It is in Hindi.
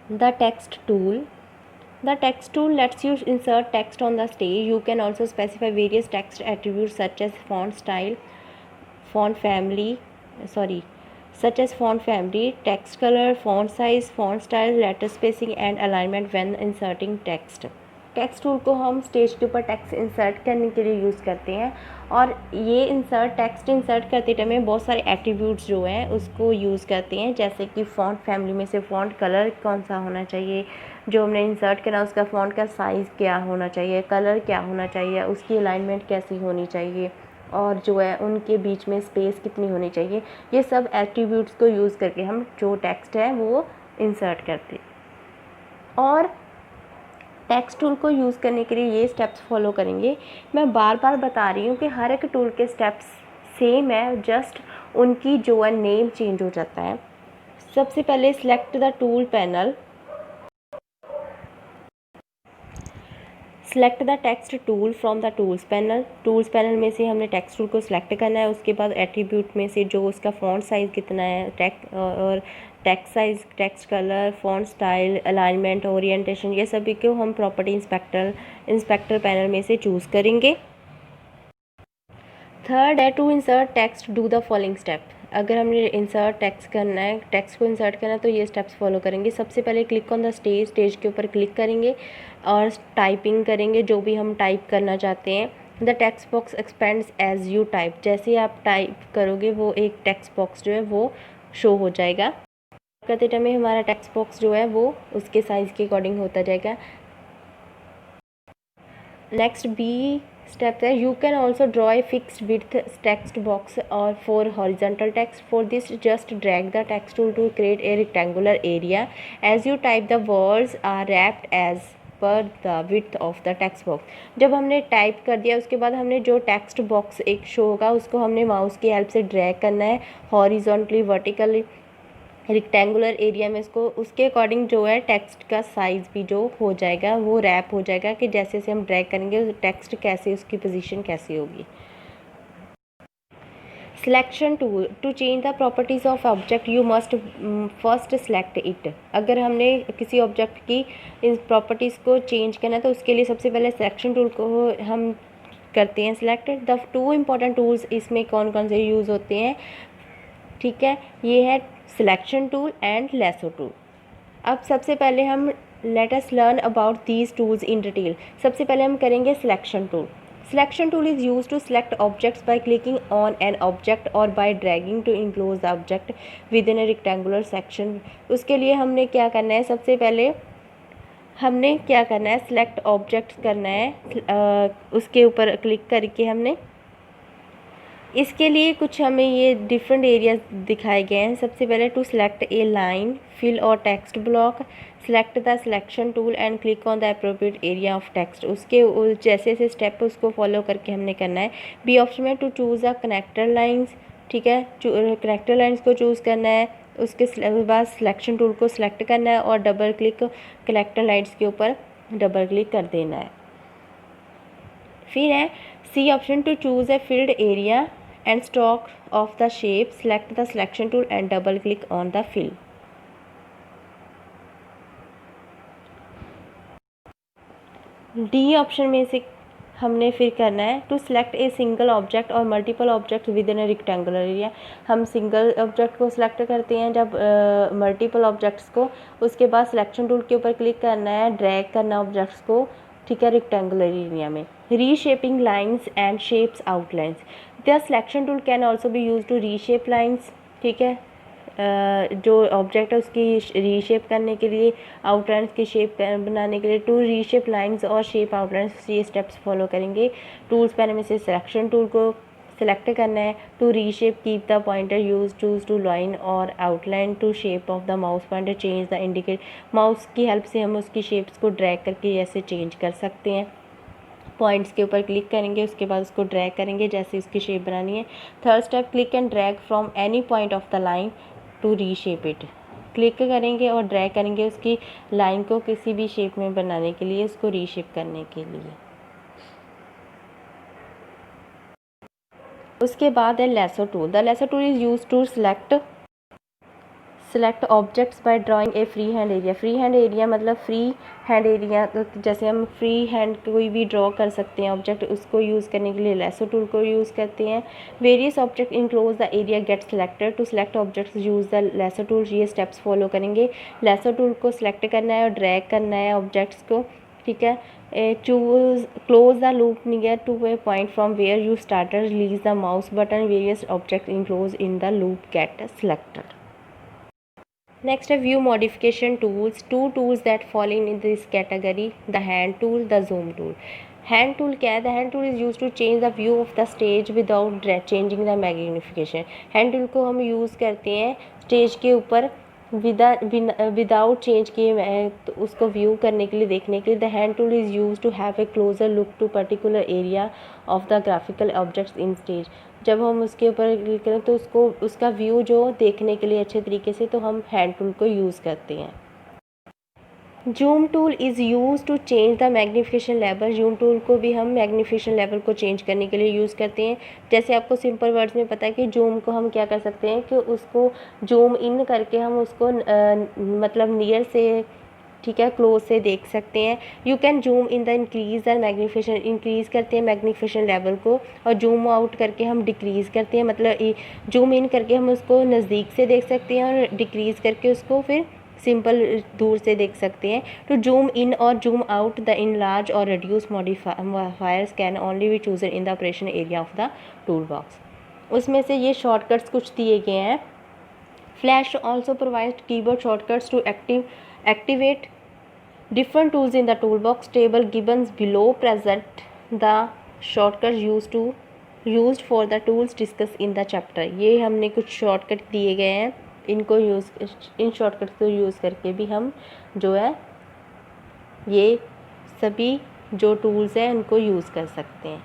The text tool. The text tool lets you insert text on the stage. You can also specify various text attributes such as font style, font family, text color, font size, font style, letter spacing and alignment when inserting text. Text tool को हम स्टेज के ऊपर टेक्स्ट इंसर्ट करने के लिए यूज़ करते हैं, और ये टेक्स्ट इंसर्ट करते टाइम बहुत सारे एट्रीब्यूट्स जो हैं उसको यूज़ करते हैं, जैसे कि फ़ॉन्ट फैमिली में से फ़ॉन्ट कलर कौन सा होना चाहिए, जो हमने इंसर्ट करा उसका फ़ॉन्ट का साइज़ क्या होना चाहिए, कलर क्या होना चाहिए, उसकी अलाइनमेंट कैसी होनी चाहिए, और जो है उनके बीच में स्पेस कितनी होनी चाहिए। ये सब एट्रीब्यूट्स को यूज़ करके हम जो टेक्स्ट है वो इंसर्ट करते हैं। और टेक्स्ट टूल को यूज़ करने के लिए ये स्टेप्स फॉलो करेंगे। मैं बार बार बता रही हूँ कि हर एक टूल के स्टेप्स सेम है, जस्ट उनकी जो है नेम चेंज हो जाता है। सबसे पहले select the tool panel. Select the text tool from the tools panel. Tools panel में से हमने टेक्स्ट टूल को सिलेक्ट करना है। उसके बाद एट्रीब्यूट में से जो उसका फ़ॉन्ट साइज़ कितना है, text size, text colour, font style, alignment, orientation, ये सभी को हम प्रॉपर्टी इंस्पेक्टर पैनल में से चूज़ करेंगे। थर्ड है to insert text do the following step. अगर हमने इंसर्ट टेक्स्ट करना है, टेक्स्ट को इंसर्ट करना है, तो ये स्टेप्स फॉलो करेंगे। सबसे पहले क्लिक ऑन द स्टेज के ऊपर क्लिक करेंगे और टाइपिंग करेंगे जो भी हम टाइप करना चाहते हैं। The text box expands as you type. जैसे ही आप टाइप करोगे वो एक टेक्स्ट बॉक्स जो है वो शो हो जाएगा। करते टाइम में हमारा टेक्स्ट बॉक्स जो है वो उसके साइज़ के अकॉर्डिंग होता जाएगा। नेक्स्ट बी स्टेप है you can also draw a fixed width text box और for horizontal text. For this just drag the text tool to create a rectangular area. As you type the words are wrapped as per the width of the text box. जब हमने टाइप कर दिया उसके बाद हमने जो टेक्स्ट बॉक्स एक शो होगा उसको हमने माउस की हेल्प से ड्रैग करना है हॉरिजॉन्टली, वर्टिकली, रेक्टेंगुलर एरिया में। इसको उसके अकॉर्डिंग जो है टेक्स्ट का साइज़ भी जो हो जाएगा वो रैप हो जाएगा कि जैसे जैसे हम ड्रैग करेंगे टेक्स्ट कैसे, उसकी पोजीशन कैसी होगी। Selection tool to change the properties of object you must first select it. अगर हमने किसी ऑब्जेक्ट की इन प्रॉपर्टीज़ को चेंज करना है तो उसके लिए सबसे पहले सिलेक्शन टूल को हम करते हैं select. The two important tools इसमें कौन कौन से यूज़ होते हैं, ठीक है, ये है selection tool and lasso tool. अब सबसे पहले हम let us learn about these tools in detail. सबसे पहले हम करेंगे selection tool. Selection tool is use to select objects by clicking on an object और by dragging to enclose the object within a rectangular section. उसके लिए हमने क्या करना है, सबसे पहले हमने क्या करना है, सिलेक्ट ऑब्जेक्ट करना है। उसके ऊपर क्लिक करके हमने इसके लिए कुछ हमें ये डिफरेंट एरियाज दिखाए गए हैं। सबसे पहले to select a line, fill और text block, select the selection tool and click on the appropriate area of text. उसके जैसे जैसे स्टेप उसको फॉलो करके हमने करना है। बी ऑप्शन में to choose a connector lines, ठीक है, कनेक्टर लाइन्स को चूज़ करना है। उसके बाद सिलेक्शन टूल को सिलेक्ट करना है और डबल क्लिक कनेक्टर लाइन्स के ऊपर डबल क्लिक कर देना है। फिर है C option to choose a filled area and stroke of the shape. Select the selection tool and double click on the fill. The option में से हमने फिर करना है to select a single object और multiple object within a rectangular area. हम सिंगल ऑब्जेक्ट को सिलेक्ट करते हैं जब मल्टीपल ऑब्जेक्ट्स को, उसके बाद सिलेक्शन टूल के ऊपर क्लिक करना है, ड्रैग करना ऑब्जेक्ट्स को, ठीक है, रेक्टेंगुलर एरिया में। Reshaping lines and shapes outlines. The selection tool can also be use to reshape lines, ठीक है, जो ऑब्जेक्ट है उसकी रीशेप करने के लिए, आउटलाइंस की शेप बनाने के लिए। टू रीशेप लाइंस और शेप आउटलाइंस, ये स्टेप्स फॉलो करेंगे। टूल्स पैनल में से सिलेक्शन टूल को सेलेक्ट करना है। To reshape keep the pointer use choose to line और outline to shape of the mouse pointer change the indicate. Mouse की हेल्प से हम उसकी शेप्स को ड्रैग करके ऐसे चेंज कर सकते हैं। पॉइंट्स के ऊपर क्लिक करेंगे, उसके बाद उसको ड्रैग करेंगे जैसे उसकी शेप बनानी है। Third step click and drag from any point of the line to reshape it. Click करेंगे और ड्रैग करेंगे उसकी लाइन को किसी भी शेप में बनाने के लिए, उसको रीशेप करने के लिए। उसके बाद है lasso tool. The lasso tool is use to select select objects by drawing a free hand area. Free hand area मतलब फ्री हैंड एरिया, जैसे हम फ्री हैंड कोई भी ड्रॉ कर सकते हैं ऑब्जेक्ट, उसको यूज़ करने के लिए लेसो टूल को यूज़ करते हैं। Various object enclose the area get selected. To select objects use the lasso tool. ये स्टेप्स फॉलो करेंगे। लेसो टूल को सिलेक्ट करना है और ड्रैग करना है ऑब्जेक्ट्स को, ठीक है। Choose close the loop near to a point from where you started, release the mouse button, various object enclose in the loop get selected. Next, a view modification tools. Two tools that fall in this category: the hand tool, the zoom tool. Hand tool क्या है? The hand tool is used to change the view of the stage without changing the magnification. Hand tool को हम यूज़ करते हैं स्टेज के ऊपर विदाउट चेंज किए तो उसको व्यू करने के लिए, देखने के लिए। The hand tool is use to have a closer look to particular area of the graphical objects in stage. जब हम उसके ऊपर क्लिक करें तो उसको उसका व्यू जो देखने के लिए अच्छे तरीके से, तो हम हैंड टूल को यूज़ करते हैं। Zoom tool is use to change the magnification level. Zoom tool को भी हम मैग्नीफिकेशन लेवल को चेंज करने के लिए यूज़ करते हैं। जैसे आपको सिंपल वर्ड्स में पता है कि जूम को हम क्या कर सकते हैं कि उसको जूम इन करके हम उसको मतलब नियर से, ठीक है, क्लोज से देख सकते हैं। You can zoom in the increase the magnification, increase करते हैं मैग्नीफिकेशन लेवल को, और जूम आउट करके हम डिक्रीज़ करते हैं, मतलब जूम इन करके हम उसको नज़दीक से देख सकते हैं और डिक्रीज़ करके उसको फिर सिंपल दूर से देख सकते हैं। टू जूम इन और zoom out the in large और reduce modifiers can only be chosen in the operation area of the tool box. उसमें से ये शॉर्टकट्स कुछ दिए गए हैं। Flash also provide keyboard shortcuts to activate different tools in the toolbox. Table given below present the shortcuts used for the tools discussed in the chapter. ये हमने कुछ शॉर्टकट दिए गए हैं, इन शॉर्टकट्स को यूज़ करके भी हम जो है ये सभी जो टूल्स हैं उनको यूज़ कर सकते हैं।